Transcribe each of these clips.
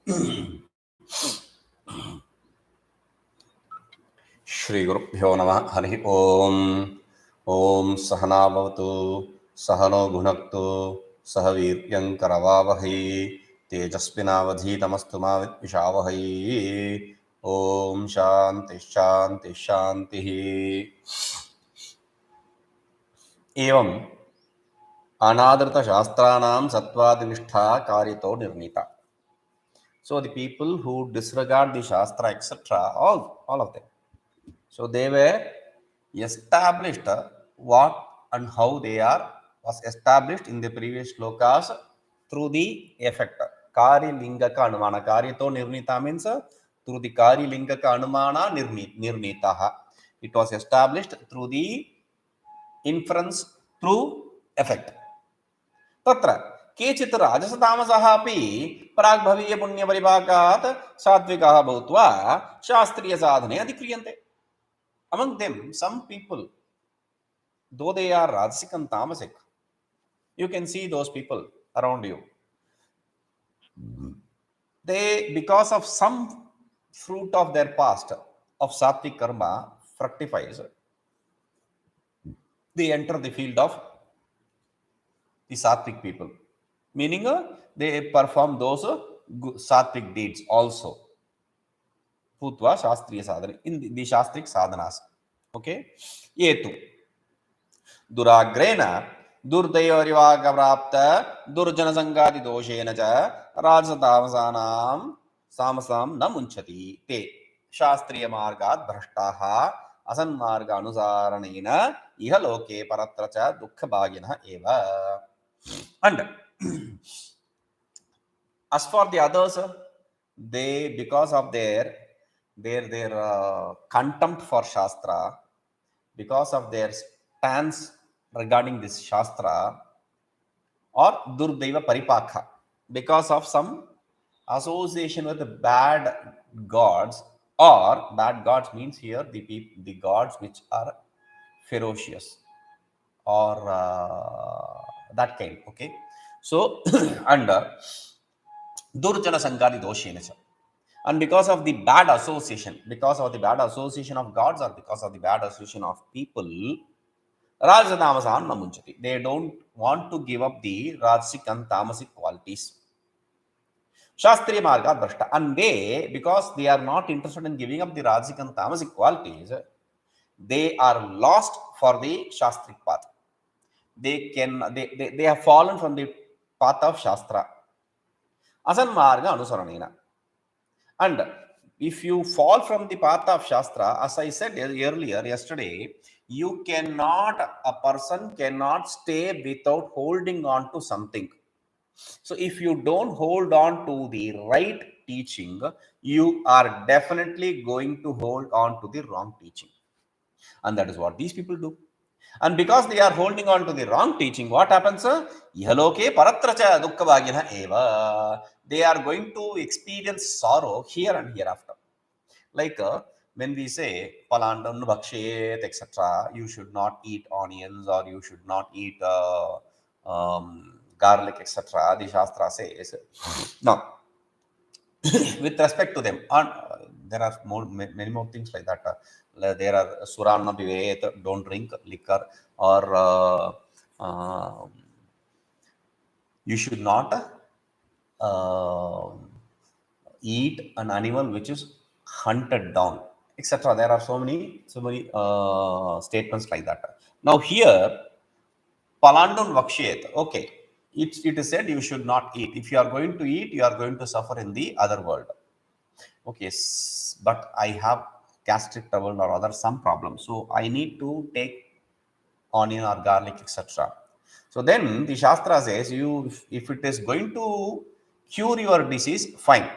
श्री गुरुभ्यो नमः। हरि ओम। ओम सहना भवतु, सहनो भुनक्तु, सह वीर्यं करवावहै, तेजस्विनावधीतमस्तु मा विद्विषावहै। ओम शांति शांति शांति। एवं अनादृत शास्त्राणां सत्वादिनिष्ठा कार्यतो निर्णीता. So the people who disregard the shastra etc., all of them, so they were established what and how they are was established in the previous shlokas through the effect. Kari lingaka anumana. Karyato nirnita means through the kari lingaka anumana nirnitaha. It was established through the inference through effect. तत्र केचित् राजसतामसः अपि प्राग्भवीय पुण्यपरिपाकात् सात्विकाः भूत्वा शास्त्रीय साधने अधिक्रियन्ते. Among them, some people, though they are rajasic and tamasic, you can see those people around you. They, because of some fruit of their past of sattvic karma fructifies, they enter the field of the sattvic people, meaning they perform those sattvic deeds also. Putva shastriya sadhana, in the shastric sadhanas. Okay, yetu दुराग्रेण दुर्दैवरिवाकप्राप्त दुर्जनसङ्गादि दोषेण च राजसतामसानां Samsung न मुञ्चति ते शास्त्रीयमार्गात् भ्रष्टाः असन्मार्गानुसारणेन इह लोके परत्र च दुःखभागिनः एव. And as for the others, they, because of their contempt for Shastra, because of their stance regarding this Shastra, or Durdaiva Paripakha, because of some association with the bad gods, or bad gods means here the gods which are ferocious or that kind. Okay, so under Durjana Sangadi Doshena, and because of the bad association, because of the bad association of gods, or because of the bad association of people, Rajatamasan Namunchati, they don't want to give up the Rajasic and Tamasic qualities. Shastriya Marga Brashta, and they, because they are not interested in giving up the Rajasic and Tamasic qualities, they are lost for the Shastric path. They have fallen from the path of Shastra. Asan Marga Anusaranina. And if you fall from the path of Shastra, as I said earlier, yesterday, a person cannot stay without holding on to something. So if you don't hold on to the right teaching, you are definitely going to hold on to the wrong teaching. And that is what these people do. And because they are holding on to the wrong teaching, what happens? Ihaloke paratracha dukkhavagina eva. They are going to experience sorrow here and hereafter. Like when we say palandam bhakshet, etc., you should not eat onions, or you should not eat garlic, etc. The Shastra says. Now, with respect to them, there are many more things like that. There are surana bivet, don't drink liquor, or you should not eat an animal which is hunted down, etc. There are so many statements like that. Now here, palandun vakshet, okay, it is said you should not eat. If you are going to eat, you are going to suffer in the other world. Okay, but I have gastric trouble or other some problem, so I need to take onion or garlic, etc. So then the Shastra says, if it is going to cure your disease, fine.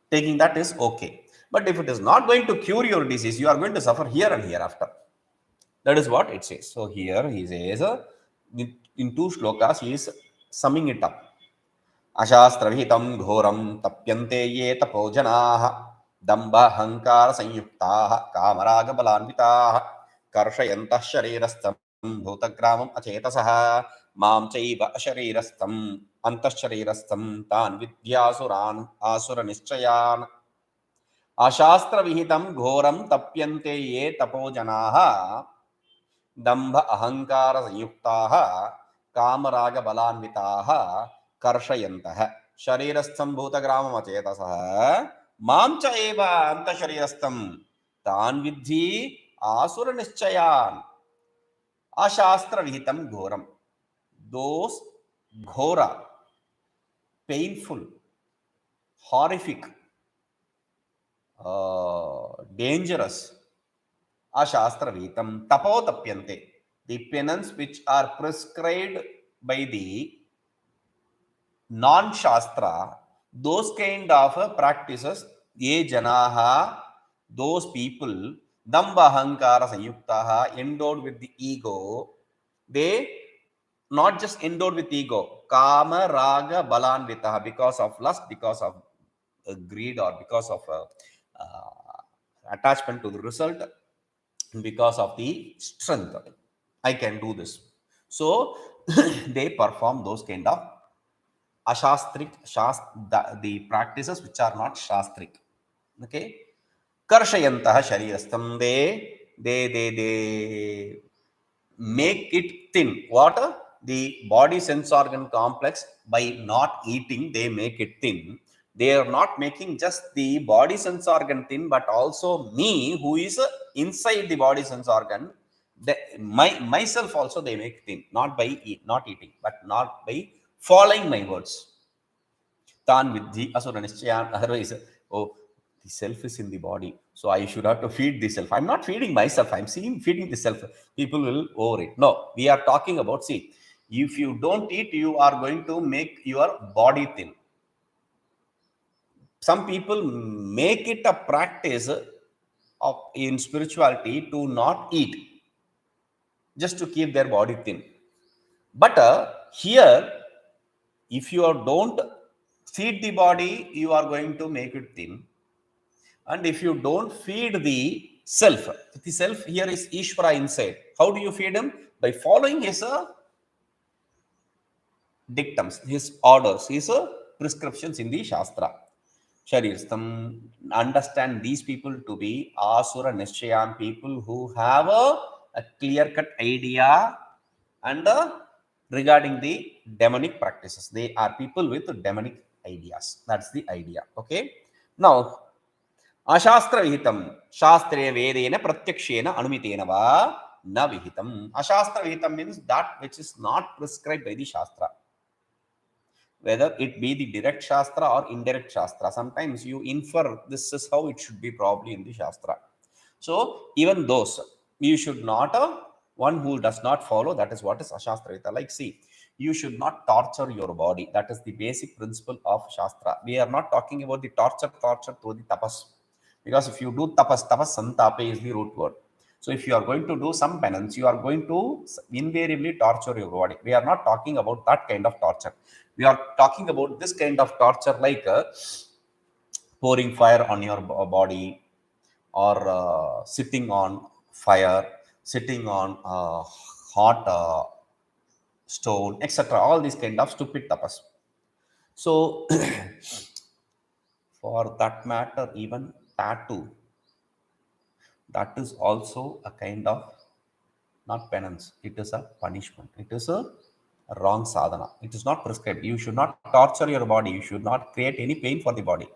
Taking that is okay. But if it is not going to cure your disease, you are going to suffer here and hereafter. That is what it says. So here he says, in two shlokas, he is summing it up. Ashastravihitam ghoram tapyante ye tapojanaha damba hankara sanyuktaha kamaraga balanvitaha karshayantah sharirastam bhutagramam achetasaha mam chaiva asharirastam अंतःशरीरस्थं तान् विद्यासुरान् आसुरनिश्चयान् अशास्त्रविहितं घोरं तप्यन्ते ये तपोजनाः दम्भ अहङ्कारसंयुक्ताः कामरागबलान्विताः कर्षयन्तः शरीरस्थं भूतग्राममचेतसः मां च एव अन्तःशरीरस्थं तान् विद्धि आसुरनिश्चयान् अशास्त्रविहितं घोरं. Those ghora, painful, horrific, dangerous, ashastra vitam tapotapyante, the penance which are prescribed by the non-shastra, those kind of practices, ye janaha, those people, damba ahankara sanyuktaha, endowed with the ego, they not just endowed with ego, kama raga balanvitaha, because of lust, because of greed, or because of attachment to the result, because of the strength. I can do this. So they perform those kind of ashastrik, the practices which are not shastrik. Okay. Karshayantaha sharirastham, they make it thin. What? The body sense organ complex, by not eating they make it thin. They are not making just the body sense organ thin, but also me who is inside the body sense organ, myself also they make thin, not by not eating, but not by following my words. Tan vidhi asura nishchayan. Otherwise, oh, the self is in the body, so I should have to feed the self. I'm not feeding myself, I'm feeding the self. People will overeat. No, we are talking about, see, if you don't eat, you are going to make your body thin. Some people make it a practice of in spirituality to not eat, just to keep their body thin. But here, if you don't feed the body, you are going to make it thin. And if you don't feed the self here is Ishvara inside. How do you feed him? By following his dictums, his orders, his prescriptions in the Shastra. Sharirastham, understand these people to be Asura Nishchayan, people who have a clear-cut idea and regarding the demonic practices. They are people with demonic ideas. That's the idea. Okay. Now, अशास्त्र विहितम शास्त्रे वेदेन प्रत्यक्षेन अनुमितेन वा न विहितम. अशास्त्र विहितम means that which is not prescribed by the shastra, whether it be the direct shastra or indirect shastra. Sometimes you infer this is how it should be probably in the shastra. So even those you should not, one who does not follow, that is what is ashastra vihita. Like, see, you should not torture your body. That is the basic principle of shastra. We are not talking about the torture through the tapas, because if you do tapas santape is the root word. So if you are going to do some penance, you are going to invariably torture your body. We are not talking about that kind of torture. We are talking about this kind of torture, like pouring fire on your body, or sitting on fire, sitting on hot stone, etc. All these kind of stupid tapas. So for that matter, even tattoo, that is also a kind of not penance, it is a punishment, it is a wrong sadhana. It is not prescribed. You should not torture your body, you should not create any pain for the body.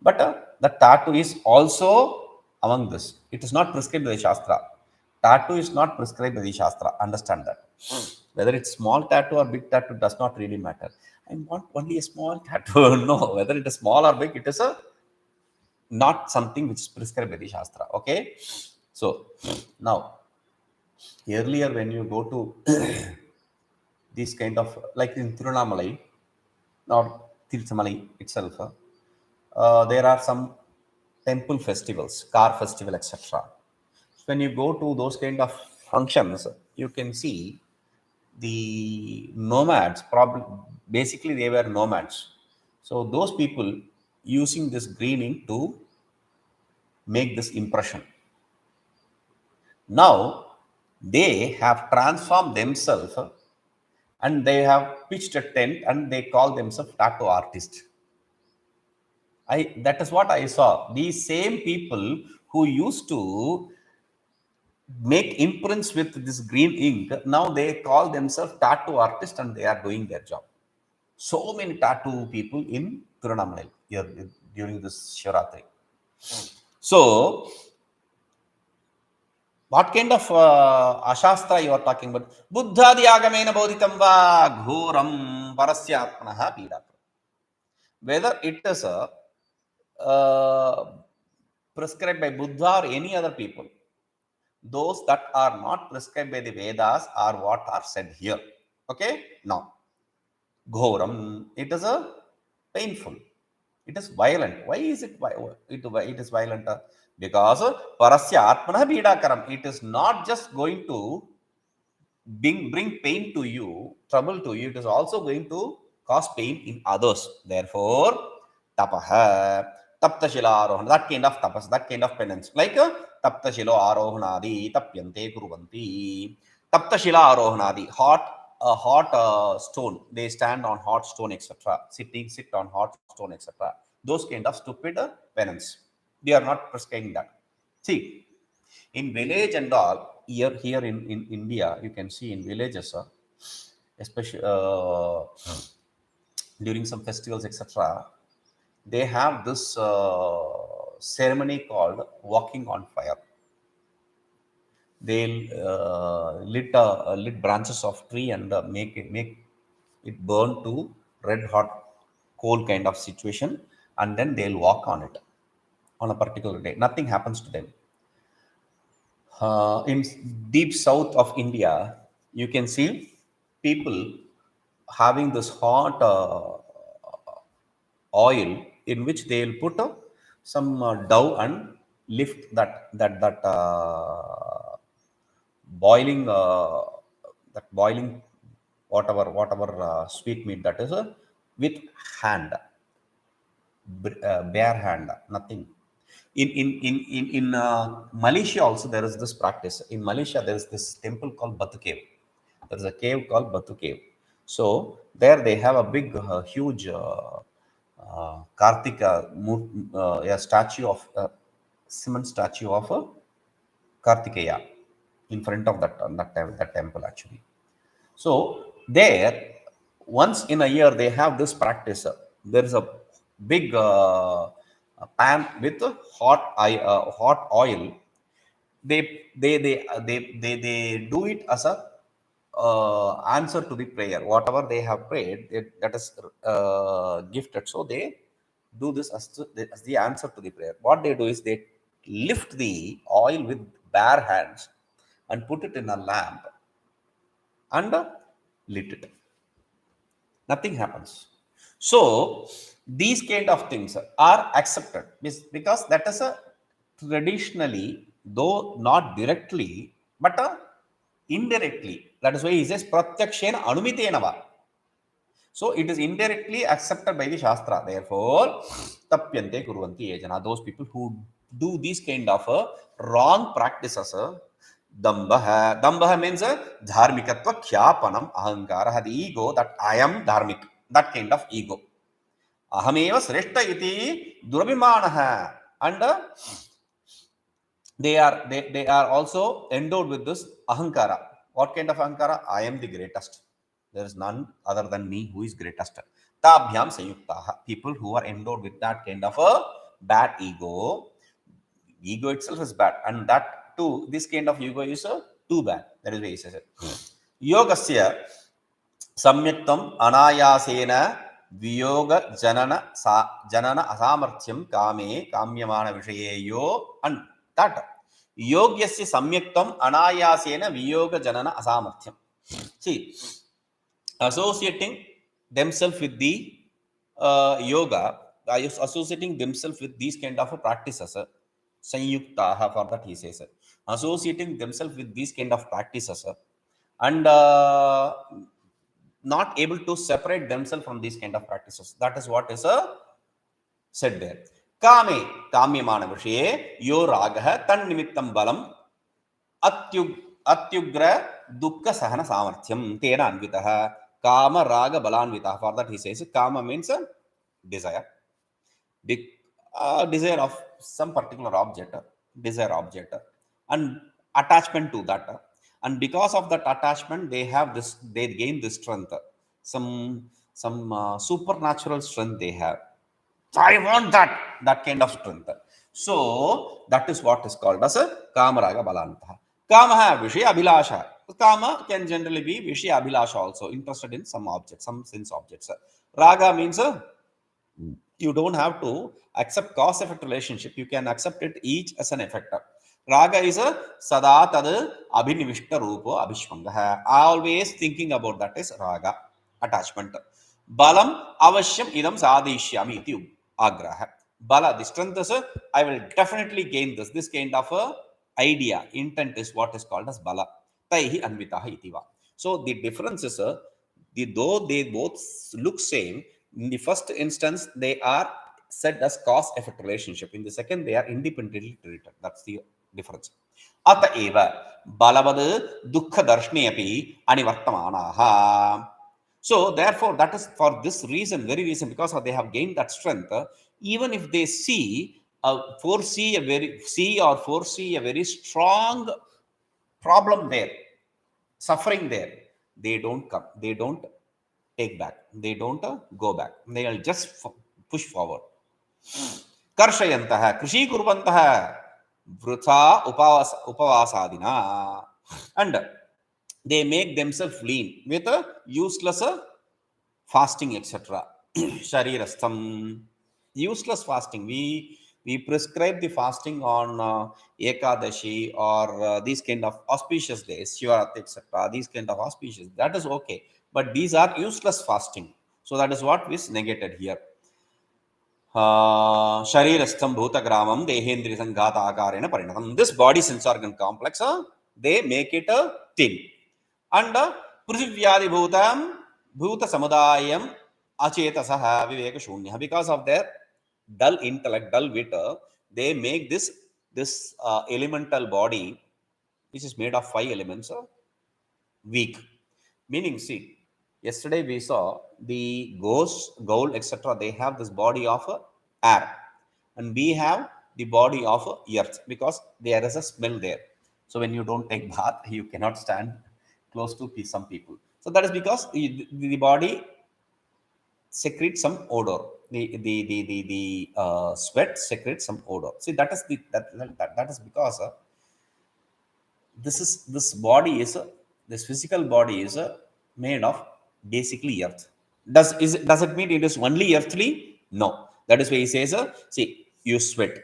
But the tattoo is also among this. It is not prescribed by the shastra. Tattoo is not prescribed by the shastra. Understand that. Whether it's small tattoo or big tattoo does not really matter. I want only a small tattoo. No, whether it is small or big, it is a not something which is prescribed by the shastra. Okay. So now, earlier when you go to this kind of, like in Tirunamalai or Tiruchamalai itself, there are some temple festivals, car festival, etc. When you go to those kind of functions, you can see the nomads, probably basically they were nomads. So those people using this green ink to make this impression. Now they have transformed themselves and they have pitched a tent and they call themselves tattoo artists. That is what I saw. These same people who used to make imprints with this green ink, now they call themselves tattoo artists and they are doing their job. So many tattoo people in Tirunamalai here during this Shivaratri. So, what kind of ashastra you are talking about? Buddhadi agamena bodhitam va ghoram parasyatmanaha pidakram. Whether it is prescribed by Buddha or any other people, those that are not prescribed by the Vedas are what are said here. Okay? Now, ghoram, it is a painful. It is violent. Why is it it is violent? Because parasya atmana bidakaram. It is not just going to bring pain to you, trouble to you. It is also going to cause pain in others. Therefore, tapaha, taptashila arohana, that kind of tapas, that kind of penance. Like taptashilo arohanadi, tapyante kuruvanti. Taptashila arohanadi, a hot stone. They stand on hot stone, etc. Sit on hot stone, etc. Those kind of stupid penance. We are not prescribing that. See, in village and all, here in India, you can see in villages, especially during some festivals, etc., they have this ceremony called walking on fire. They'll lit branches of tree and make it burn to red hot coal kind of situation, and then they'll walk on it on a particular day. Nothing happens to them. In deep south of India, you can see people having this hot oil in which they will put some dough and lift that boiling whatever sweet meat that is with hand, bare hand, nothing. In Malaysia also there is this practice. In Malaysia there is this temple called Batu Cave. There is a cave called Batu Cave. So there they have a big, huge Kartika, a statue of cement statue of Kartikeya in front of that temple actually. So there, once in a year they have this practice. There is a big pan with hot oil. They do it as a answer to the prayer. Whatever they have prayed, that is gifted. So they do this as the answer to the prayer. What they do is they lift the oil with bare hands and put it in a lamp and lit it. Nothing happens. So these kind of things are accepted because that is a traditionally, though not directly, but indirectly. That is why he says pratyakshena anumitena. So it is indirectly accepted by the Shastra. Therefore, tapyante kuruvanti ejana. Those people who do these kind of wrong practices, dambaha. Dambaha means dharmikatva khyapanam ahankara. The ego that I am dharmik. That kind of ego. Ahameva sreshta iti durabhimanaha. And they are also endowed with this ahankara. What kind of ahankara? I am the greatest. There is none other than me who is greatest. Tabhyam sayuktaha. People who are endowed with that kind of a bad ego. Ego itself is bad. And that too, this kind of ego is too bad. That is why he says it. Yogasya samyaktam anayasena viyoga janana asamarthyam kame kamyamana vishayeyo. And that yogyasya samyaktam anayasena viyoga janana asamarthyam. See, associating themselves with the yoga, associating themselves with these kind of practices, sanyuktaha, for that he says, associating themselves with these kind of practices and not able to separate themselves from these kind of practices. That is what is said there. Kame, kamyamana vishaye, yo ragaha, tan nimittam balam, atyugra dukkha sahana samarthyam, tena anvitaha, Kama raga balanvita. For that he says kama means desire. Desire of some particular object, desire object, and attachment to that. And because of that attachment, they have this, they gain this strength, some supernatural strength they have. So I want that kind of strength. So that is what is called as a kamaraga balanta. Kama vishaya abhilasha. Kama can generally be vishaya abhilasha also, interested in some objects, some sense objects. Raga means you don't have to accept cause effect relationship. You can accept it each as an effect. Raga is a sada tad abhinivishta rupo abhishvanga. Always thinking about that is raga, attachment. Balam avashyam idam sadhishyami iti agraha. Bala, the strength is I will definitely gain this. This kind of a idea, intent is what is called as bala. Taihi anvitaha itiva. So the difference is though they both look same, in the first instance they are said as cause effect relationship. In the second, they are independently treated. That's the difference. अतएव बलवद दुःख दर्शने अपि अनिवर्तमानाः. So therefore, that is for this reason, very reason, because they have gained that strength. Even if they foresee a very strong problem there, suffering there, they don't come, they don't take back, they don't go back, they will just push forward. Karshayantah, krishi kurvantah, vrutha upavasadina, and they make themselves lean with a useless fasting, etc. Sharirastham, useless fasting. We prescribe the fasting on Ekadashi or these kind of auspicious days, Shivaratri, etc. These kind of auspicious, that is okay. But these are useless fasting. So that is what is negated here. Sharirastham bhutagramam dehendri sanghata akarena parinatam. This body sense organ complex, they make it thin. And prithvyadi bhutam bhuta samudayam achetasaha viveka shunya. Because of their dull intellect, dull wit, they make this elemental body, which is made of 5 elements, weak. Meaning, see, yesterday we saw the ghost, gold, etc. They have this body of air, and we have the body of earth, because there is a smell there. So when you don't take bath, you cannot stand close to some people. So that is because the body secretes some odor. The sweat secretes some odor. See, that is because this body is this physical body is made of basically earth. Does it mean it is only earthly? No. That is why he says, see, you sweat,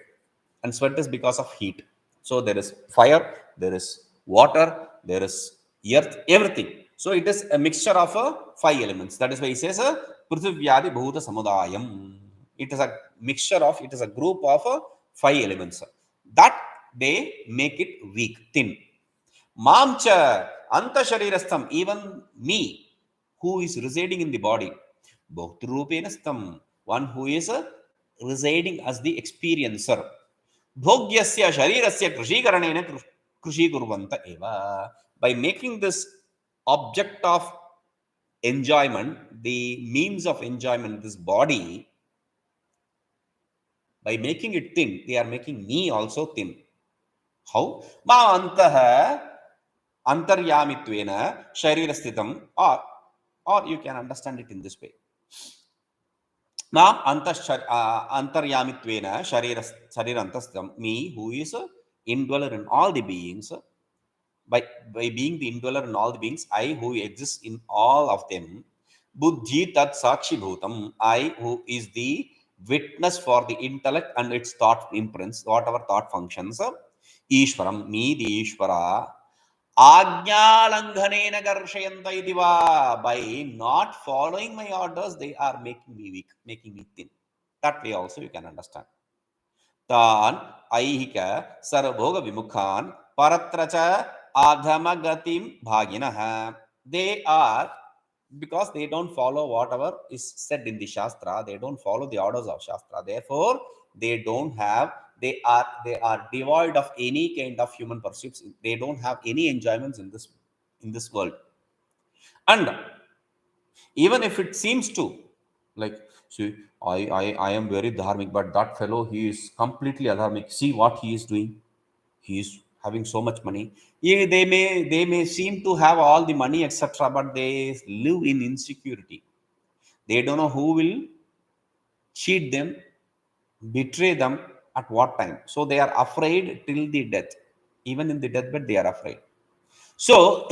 and sweat is because of heat. So there is fire, there is water, there is earth, everything. So it is a mixture of 5 elements. That is why he says, Prithvyadi Bhuta Samudayam. It is a mixture of, it is a group of 5 elements. That they make it weak, thin. Mamcha anta sharirastham, even me, who is residing in the body. Bhoktirupenastham, one who is residing as the experiencer. Bhogyasya sharirasya krishikaranena krishikurvanta eva. By making this object of enjoyment, the means of enjoyment, this body, by making it thin, they are making me also thin. How? Ma antaha antaryamittvena sharirasthitam, or you can understand it in this way. Na antaryamittvena sharirantasthitam, me who is indweller in all the beings. By being the indweller in all the beings, I who exists in all of them. Buddhi tat sakshi bhutam, I who is the witness for the intellect and its thought imprints, whatever thought functions. Ishwaram, me the Ishvara. Ajnalanghanena garshayanta idiva. By not following my orders, they are making me weak, making me thin. That way also you can understand. Tan aihika sarabhoga vimukhan paratracha adhamagatim bhaginaha. They are, because they don't follow whatever is said in the Shastra, they don't follow the orders of Shastra. Therefore, they are devoid of any kind of human pursuits. They don't have any enjoyments in this world. And Even if it seems to, like, see, I am very dharmic, but that fellow, he is completely adharmic. See what he is doing. He is having so much money. Yeah, they may seem to have all the money, etc., but they live in insecurity. They don't know who will cheat them, betray them at what time. So they are afraid till the death. Even in the deathbed, they are afraid. So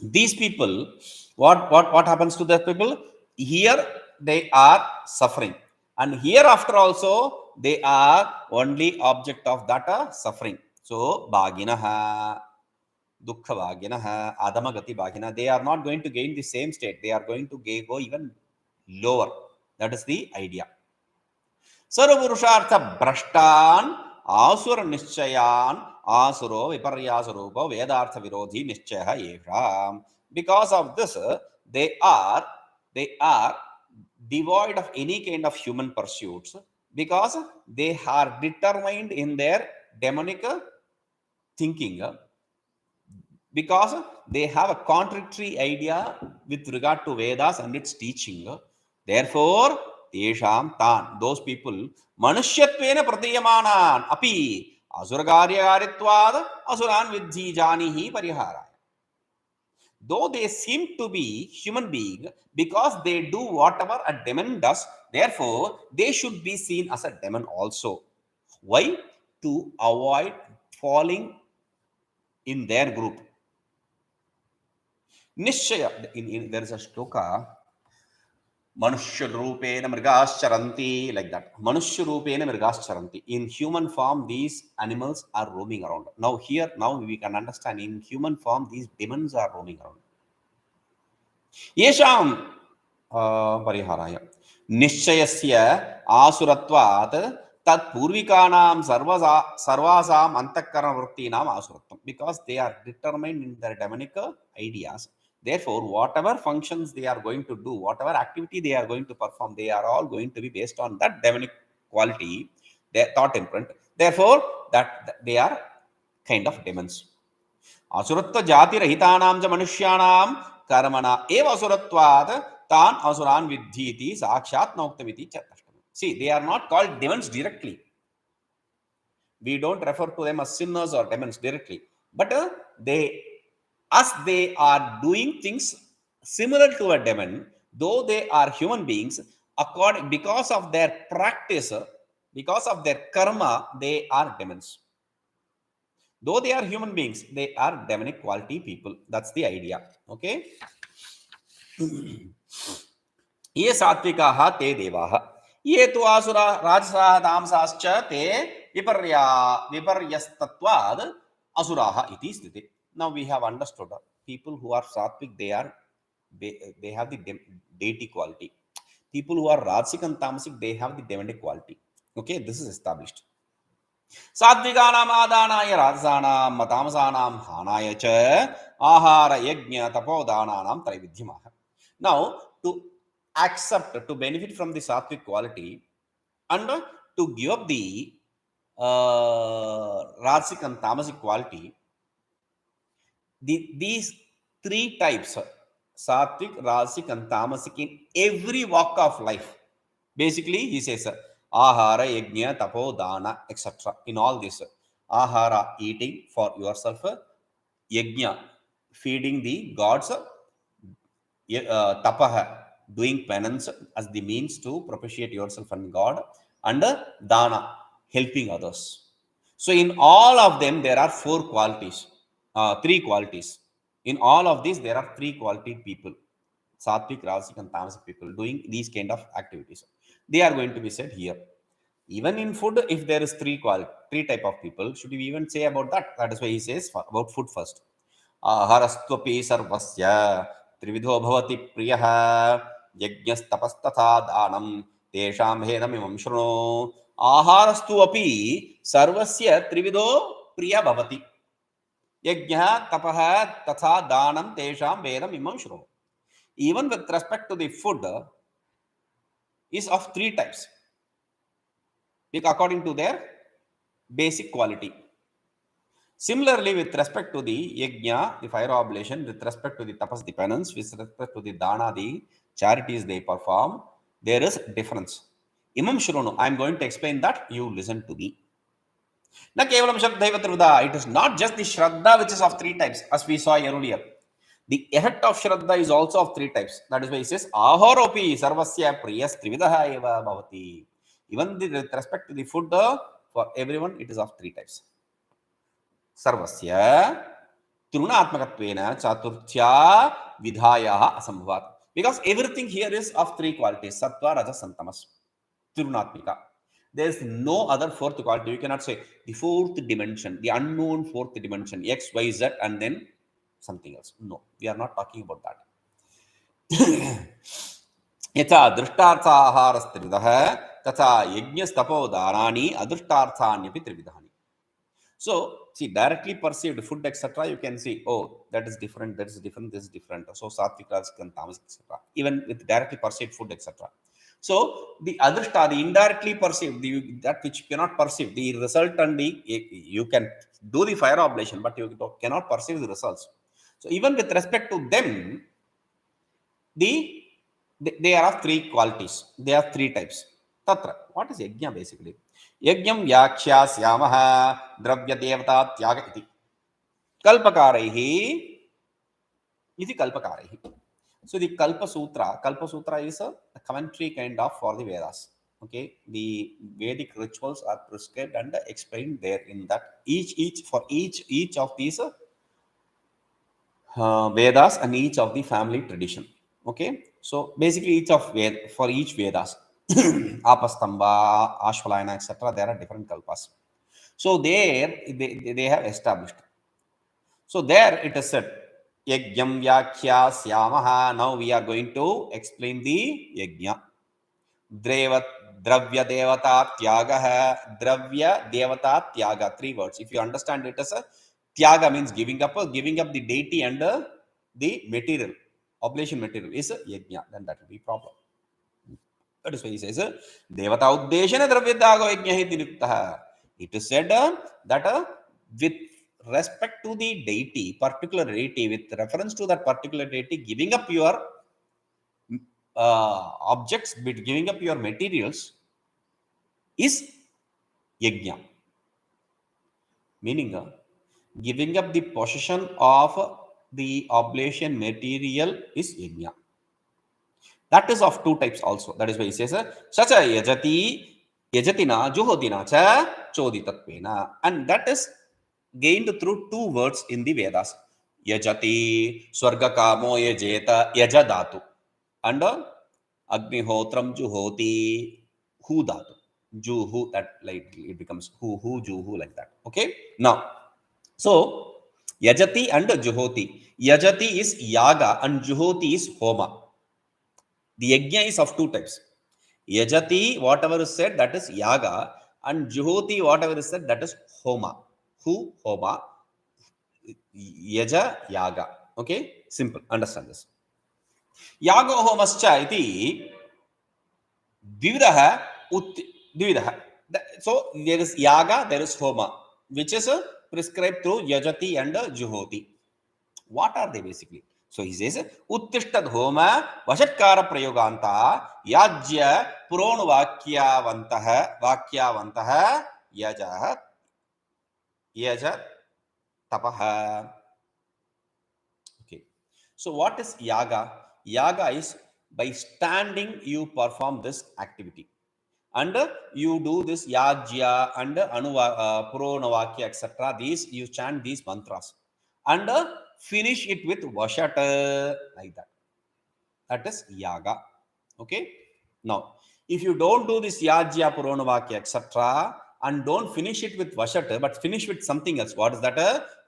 these people, what happens to the people? Here they are suffering, and hereafter also they are only object of that suffering. So bhaginaha, dukkha bhaginaha, adamagati bhagina, they are not going to gain the same state. They are going to go even lower. That is the idea. सर्वपुरुषार्थ भ्रष्टान आसुर निश्चयान आसुरो विपर्यास रूप वेदार्थ विरोधी निश्चय एषाम्. Because of this, they are devoid of any kind of human pursuits, because they are determined in their demonic thinking, because they have a contradictory idea with regard to Vedas and its teaching. Therefore, tesham tan, those people, manushyattvena pratiyamanan api asuragaryagaritvad asuran vidhi janihi parihara. Though they seem to be human being, because they do whatever a demon does, therefore they should be seen as a demon also. Why? To avoid falling in their group. Nishchaya, there is a shloka, manushya rupena mrigascharanti, like that. Manushya rupena mrigascharanti. In human form, these animals are roaming around. Now we can understand, in human form, these demons are roaming around. Yesham pariharaya nishchayasya asuratvat tat purvikanam sarvasam antakarana vrittinam asuratvam. Because they are determined in their demonic ideas. Therefore, whatever functions they are going to do, whatever activity they are going to perform, they are all going to be based on that demonic quality, their thought imprint. Therefore, that they are kind of demons. Asuratva jati rahitanam ja manushyanam karmana eva asuratvad tan asuran vidhiti sakshat nauktamiti chattashtam. See, they are not called demons directly. We don't refer to them as sinners or demons directly, but they are doing things similar to a demon, though they are human beings. Because of their practice, because of their karma, they are demons. Though they are human beings, they are demonic quality people. That's the idea. Okay. ये सात्विकाः ते देवाः, ये तु आसुरा राजसाः तामसाश्च ते विपर्यस्तत्वाद् असुराः इति स्थिते. Now we have understood, people who are sattvic, they have the deity quality. People who are rajasic and tamasic, they have the demonic quality. Okay, this is established. सात्विकानाम आदानाय राजसानाम तामसानाम हानाय च आहार यज्ञ तपोदानानाम त्रैविध्यमाह. Now, to accept, to benefit from the sattvic quality, and to give up the rajasic and tamasic quality, these three types, sattvic, rajasic and tamasic, in every walk of life, basically he says ahara yajna tapo dana etc. In all this, ahara, eating for yourself, yajna, feeding the gods, tapaha, doing penance as the means to propitiate yourself and God, and dana, helping others. So in all of them there are four qualities, three qualities. In all of these there are three quality people, sattvic, rajasic and tamasic people, doing these kind of activities. They are going to be said here. Even in food, if there is three type of people, should we even say about that? That is why he says about food first. Aharastvapi sarvasya trividho bhavati priyah yajnastapasthatha danam tesham bhedam imam shruno. Aharastu api sarvasya trividho priya bhavati yajna tapah tatha danam tesham bhedam imam shruno. Even with respect to the food, is of three types according to their basic quality. Similarly, with respect to the yajna, the fire oblation, with respect to the tapas, the penance, with respect to the dana, the charities they perform, there is difference. Imam Shurunu, I am going to explain that, you listen to me. Na kevalam shraddhaiva trivida, it is not just the shraddha which is of three types, as we saw earlier. The effect of shraddha is also of three types. That is why he says, ahoropi sarvasya priyas trividaha eva bhavati. Even with respect to the food, for everyone, it is of three types. सर्वस्य तृणात्मकत्वेन चतुर्थ्या विधायाः असंभवात्, because everything here is of three qualities, sattva, rajas and tamas. Trunatmika, there is no other fourth quality. You cannot say the fourth dimension, the unknown fourth dimension, x, y, z and then something else. No, we are not talking about that. यथा दृष्टार्थाहारस्त्रिविधः तथा यज्ञस्तपोदानानि अदृष्टार्थान्यपि त्रिविधानि. So, see, directly perceived food, etc., you can see, oh, that is different, that is different, this is different. So, sattvic, rajasic, and tamasic, etc. Even with directly perceived food, etc. So, the adrishta, the indirectly perceived, that which you cannot perceive, the result and the, you can do the fire oblation, but you cannot perceive the results. So, even with respect to them, they are of three qualities, they are three types. Tatra, what is yajna basically? यज्ञं व्याख्यास्यामः द्रव्य देवता त्याग इति कल्पकारैः इति कल्पकारैः. So the kalpasutra is a commentary kind of for the Vedas. Okay, the Vedic rituals are prescribed and explained there in that each of these Vedas and each of the family tradition. Okay, so basically for each Vedas, Apastamba, Ashvalayana, etc., there are different kalpas. So there they have established. So there it is said, Yajnam Vyakhyasyaamaha. Now we are going to explain the Yajna. Dravya Devata Tyagaha. Dravya Devata Tyaga. 3 words. If you understand it as a Tyaga means giving up the deity and the material, oblation material is a Yajna, then that will be proper. That is why he says, Devata Uddeshana Dravyadago Yajnahiti Nuktaha. It is said that with respect to the deity, particular deity, with reference to that particular deity, giving up your objects, giving up your materials is Yajna. Meaning, giving up the possession of the oblation material is Yajna. That is of 2 types also. That is why he says, Sacha yajatina juhotina cha choditattvena. And that is gained through 2 words in the Vedas. Yajati, swarga kamo yajeta, yajadatu. And agnihotram juhoti, hu dhatu. Juhu, that like it becomes hu, juhu, like that. Okay. Now, so yajati and juhoti. Yajati is yaga and juhoti is homa. The yajna is of 2 types. Yajati, whatever is said, that is yaga, and juhoti, whatever is said, that is homa. Hu, homa, yaja, yaga. Okay, simple. Understand this. Yaga homascha iti dvividaha dvividaha. So there is yaga, there is homa, which is prescribed through yajati and juhoti. What are they basically? So he says, Uttishtad homa vashatkara prayoganta yajya puron vakyavantaha yaja tapaha. Okay. So what is yaga? Yaga is by standing you perform this activity. And you do this yajya and puronavakya, etc. These you chant these mantras. And finish it with vashata, like that. That is yaga. Okay. Now, if you don't do this yajya, puronavakya, etc., and don't finish it with vashata, but finish with something else, what is that?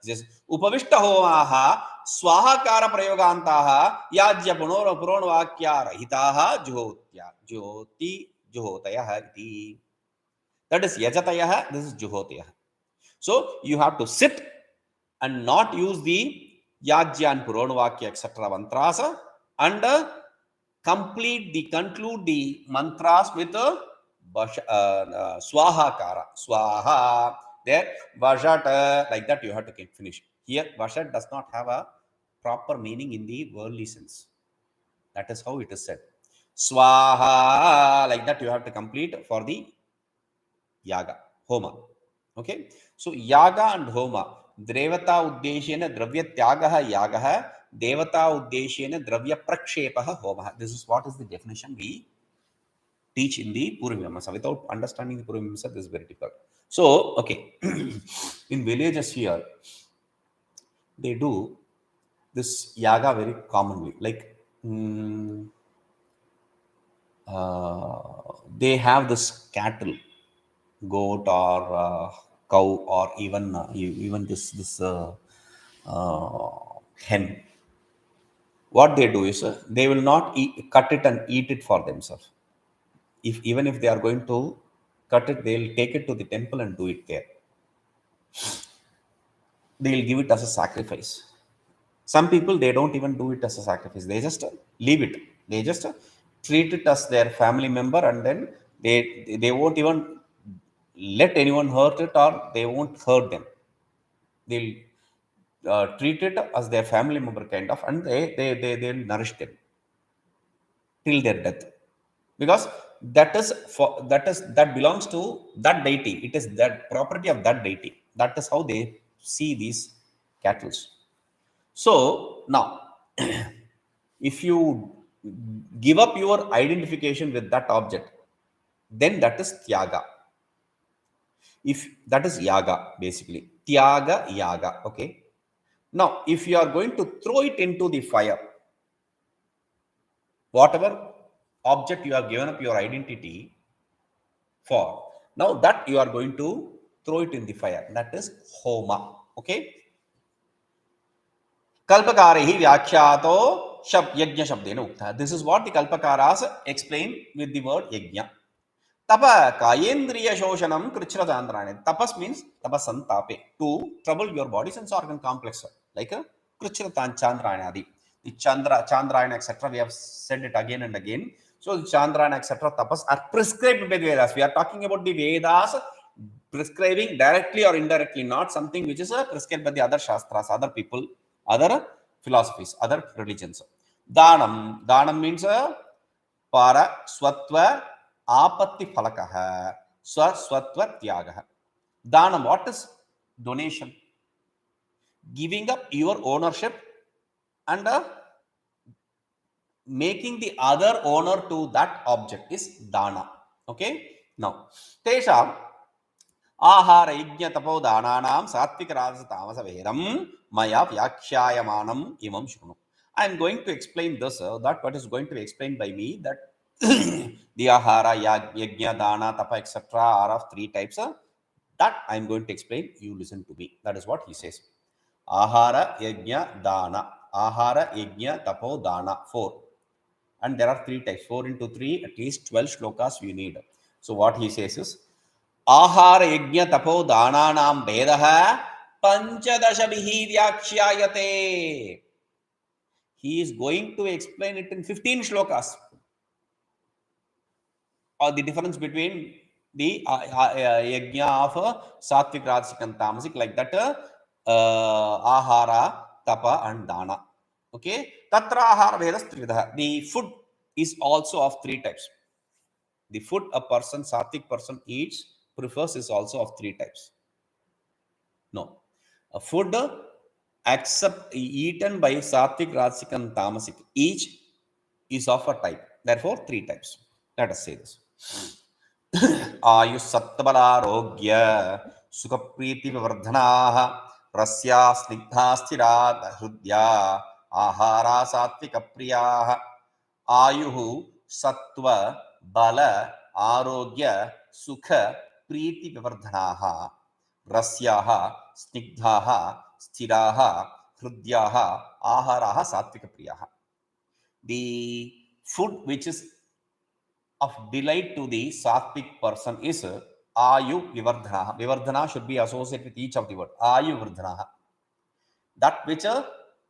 This upavishta homaha swahakara prayogantaha yajya puronavakya rahitaha juhotayah iti. That is yajatayah, this is juhotayah. So you have to sit and not use the yajya and puronavakya, etc. mantras, and conclude the mantras with swahakara. Swaha. There, Vajat, like that you have to finish. Here, Vajat does not have a proper meaning in the worldly sense. That is how it is said. Swaha, like that you have to complete for the yaga, homa. Okay. So, yaga and homa. Devata uddeshena dravya tyagaha yagaha. Devata uddeshena dravya prakshepaha homaha. This is what is the definition we teach in the Purvamamasa. Without understanding the Purvamamasa, this is very difficult. So, okay, in villages here, they do this yaga very commonly. Like, they have this cattle, goat or cow, or even this hen. What they do is they will not cut it and eat it for themselves. Even if they are going to cut it, they will take it to the temple and do it there. They will give it as a sacrifice. Some people, they don't even do it as a sacrifice. They just leave it. They just treat it as their family member, and then they won't even let anyone hurt it, or they won't hurt them. They'll treat it as their family member kind of, and they'll nourish them till their death, because that belongs to that deity. It is that property of that deity. That is how they see these cattle. So now, if you give up your identification with that object, then that is tyaga. If that is yaga, basically tyaga yaga. Okay. Now, if you are going to throw it into the fire, whatever object you have given up your identity for, now that you are going to throw it in the fire, that is homa. Okay. Kalpakarehi vyakyato yajna shabdena ukta. This is what the Kalpakaras explain with the word yajna. Tapa kayendriya shoshanam krichra chandrayane. Tapas means tapasantape, to trouble your body sense organ complex, like a krichra chandrayane. The chandrayana, etc. We have said it again and again. So the chandrayana, etc. tapas are prescribed by the Vedas. We are talking about the Vedas prescribing directly or indirectly, not something which is prescribed by the other shastras, other people, other philosophies, other religions. Danam means para swatva apatti phalakaha swatva tyagaha. Danam, what is donation? Giving up your ownership and making the other owner to that object is dana. Okay. Now, Tesha ahara yajna tapo dananam satvika rajasa tamasa veram maya vyakhyayamanam imam shunu. I am going to explain this, that what is going to be explained by me, that the ahara, yajna, dana, tapa, etc. are of three types. That I am going to explain. You listen to me. That is what he says. Ahara, yajna, dana. Ahara, yajna, tapo, dana. 4. And there are 3 types. 4 into 3, at least 12 shlokas we need. So what he says is, ahara, yajna, tapo, dananam vedaha panchadashabihi vyakhyayate. He is going to explain it in 15 shlokas. Or the difference between the yajna of satvik, rajasic and tamasic, like that, ahara, tapa and dana. Okay. Tatra ahara vedas trividaha. The food is also of 3 types. The food a person, satvik person eats, prefers is also of 3 types. No. A food except eaten by satvik, rajasic and tamasic, each is of a type. Therefore, 3 types. Let us say this. Ayus sattvalarogya sukhapriti vivardhanaha rasya snigdha sthira hrudya ahara satvika priyaha. Ayuhu sattva bala arogya sukha priti vivardhanaha rasyaha snigdhaha sthiraha hrudyaha aharaha satvika priyaha. The food which is of delight to the sattvic person is ayu vivardhana. Vivardhana should be associated with each of the word. Ayu vivardhana. That which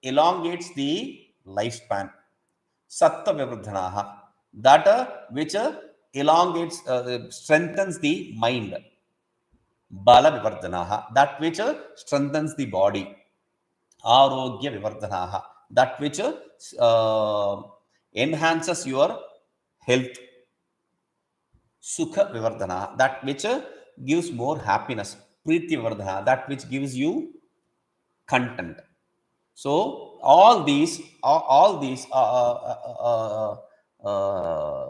elongates the lifespan. Sattva vivardhana. That which elongates, strengthens the mind. Bala vivardhanaha, that which strengthens the body. Arogya vivardhanaha, that which enhances your health. Sukha vivardhanaha, that which gives more happiness. Priti vivardhanaha, that which gives you content. So all these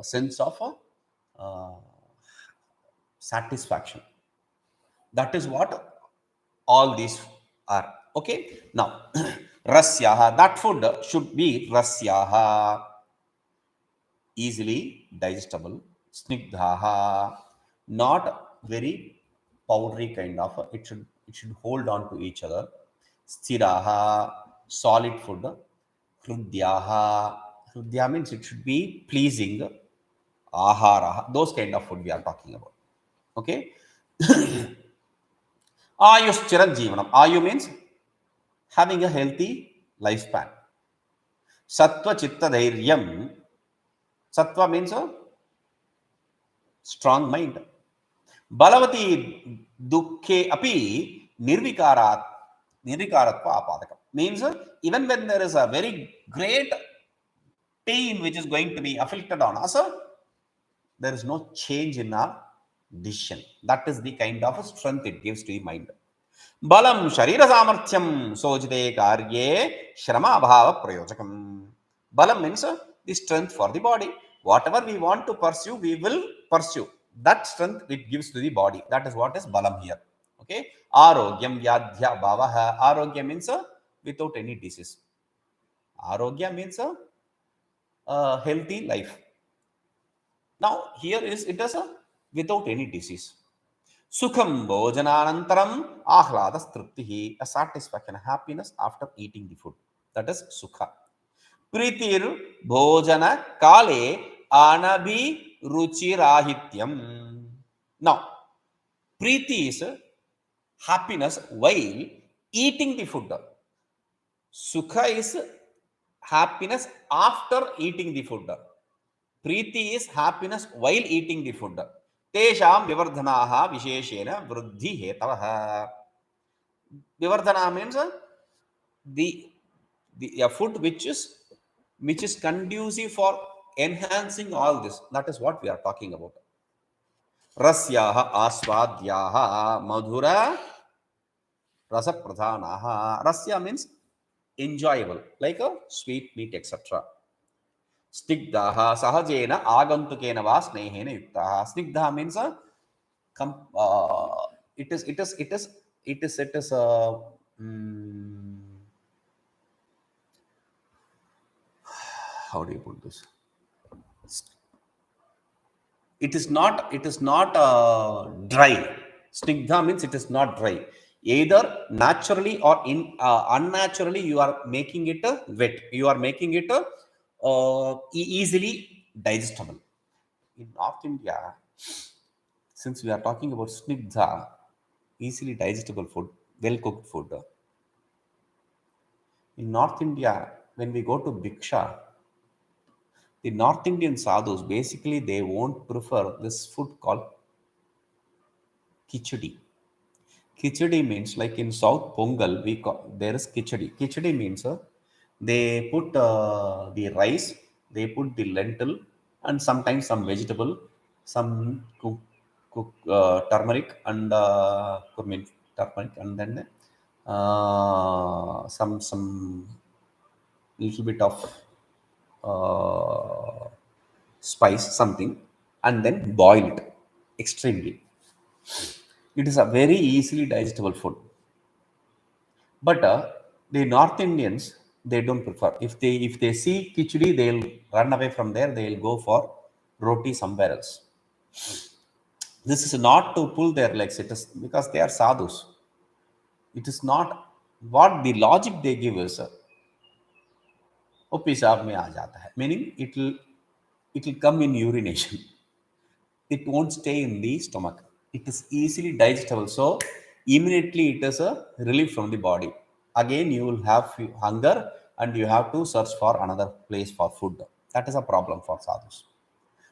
sense of satisfaction. That is what all these are. Okay. Now, rasyaha, that food should be rasyaha, easily digestible. Snigdhaha, not very powdery kind of. It should hold on to each other. Sthiraha, solid food. Hrudyaha, hrudya means it should be pleasing. Ahara, those kind of food we are talking about. Okay. Ayush chiranjeevanam. Ayu means having a healthy lifespan. Sattva chitta dhairyam. Sattva means a strong mind. Balavati dukkhe api nirvikaratva apadakam. Means even when there is a very great pain which is going to be afflicted on us, there is no change in our decision. That is the kind of strength it gives to the mind. Balam sharira samarthyam sojite karye shrama bhava prayojakam. Balam means the strength for the body. Whatever we want to pursue, we will pursue. That strength it gives to the body. That is what is balam here. Okay. Arogyam yadhya bhavaha. Arogya means without any disease. Arogya means a healthy life. Now here is it is without any disease. Sukham bhojananantaram ahladas triptihi, a satisfaction, a happiness after eating the food. That is sukha. Pritir bhojana kale anabhi ruchirahityam. Now, priti is happiness while eating the food. Sukha is happiness after eating the food. Priti is happiness while eating the food. Tesham vivardhanaha visheshena vruddhi hetavaha. Vivardhana means the food which is conducive for enhancing all this. That is what we are talking about. Rasyaha aswadyaha madhura rasa pradhanaha. Rasya means enjoyable, like a sweet meat, etc. Snigdhaha sahajena agantukena va snehena yuktaha. Snigdha means it is how do you put this? It is not dry. Snigdha means it is not dry. Either naturally or unnaturally, you are making it wet. You are making it easily digestible. In North India, since we are talking about snigdha, easily digestible food, well cooked food. In North India, when we go to Bhiksha, the North Indian sadhus, basically they won't prefer this food called khichdi. Khichdi means, like in South Pongal, there is khichdi. Khichdi means they put the rice, they put the lentil, and sometimes some vegetable, some turmeric and cumin, turmeric, and then some little bit of spice, something, and then boil it extremely. It is a very easily digestible food. But the North Indians, they don't prefer. If they see khichdi, they'll run away from there. They'll go for roti somewhere else. This is not to pull their legs. It is because they are sadhus. It is not what the logic they give is. वो पेशाब में आ जाता है, meaning it will come in urination. It won't stay in the stomach. It is easily digestible, so immediately it is a relief from the body. Again you will have hunger and you have to search for another place for food. That is a problem for sadhus.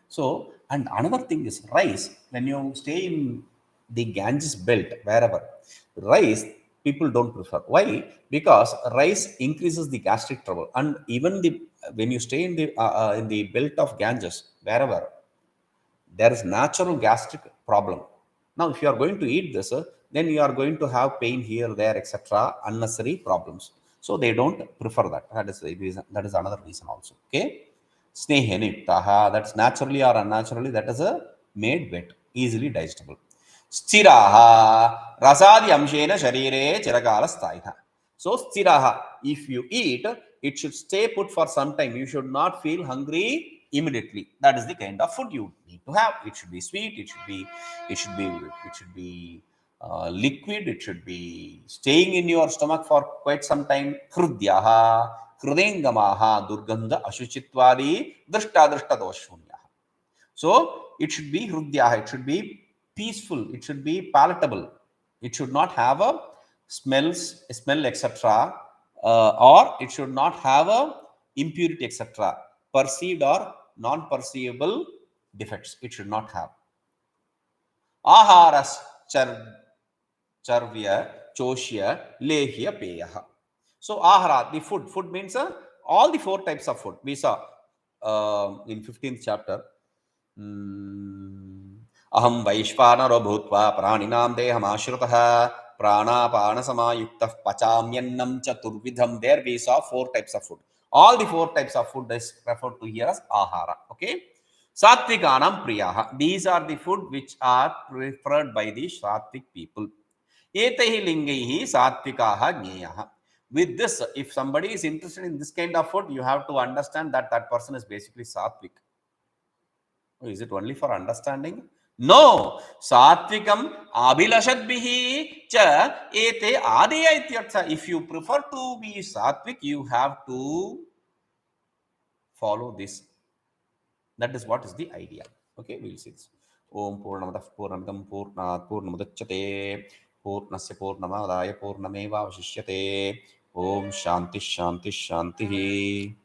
So, and another thing is rice. When you stay in the Ganges belt, wherever. Rice, people don't prefer. Why? Because rice increases the gastric trouble. And even when you stay in the belt of Ganges, wherever, there is natural gastric problem. Now, if you are going to eat this, then you are going to have pain here, there, etc. Unnecessary problems. So they don't prefer that. That is the reason. That is another reason also. Okay. Sneheniptaha, that's naturally or unnaturally, that is a made wet, easily digestible. Stiraha, rasadi amshena sharire chiragala staiha. So stiraha, if you eat, it should stay put for some time. You should not feel hungry immediately. That is the kind of food you need to have. It should be sweet. Liquid. It should be staying in your stomach for quite some time. Hrudyaha, Hrudengamaha, Durgandha, Ashuchitvadi, Drishta Doshunyaha. So it should be Hrudyaha. It should be peaceful. It should be palatable. It should not have a smell, etc. Or it should not have a impurity, etc. Perceived or non-perceivable defects. It should not have. Aharas charvya, choshya, lehya, peyaha. So ahara, the food. Food means all the 4 types of food. We saw in 15th chapter. Aham vaishvanaro bhutva praninam deham ashritah pranapana samayuktah pachamyannam chaturvidham. There we saw 4 types of food. All the 4 types of food is referred to here as ahara. Okay. Satvikanam priyaha. These are the food which are preferred by the Satvik people. Etaihi lingaihi satvikaha gneyaha. With this, if somebody is interested in this kind of food, you have to understand that that person is basically Satvik. Is it only for understanding? No. Satvikam abhilashadbihi cha ete adeya ityartha. If you prefer to be Satvik, you have to follow this. That is what is the idea. Okay, we will see this. Om Purnamadav Purnamidam Purnat Purnamudachyate Purnasya Purnamadaya Purnameva Vashishyate. Om Shanti Shanti Shanti.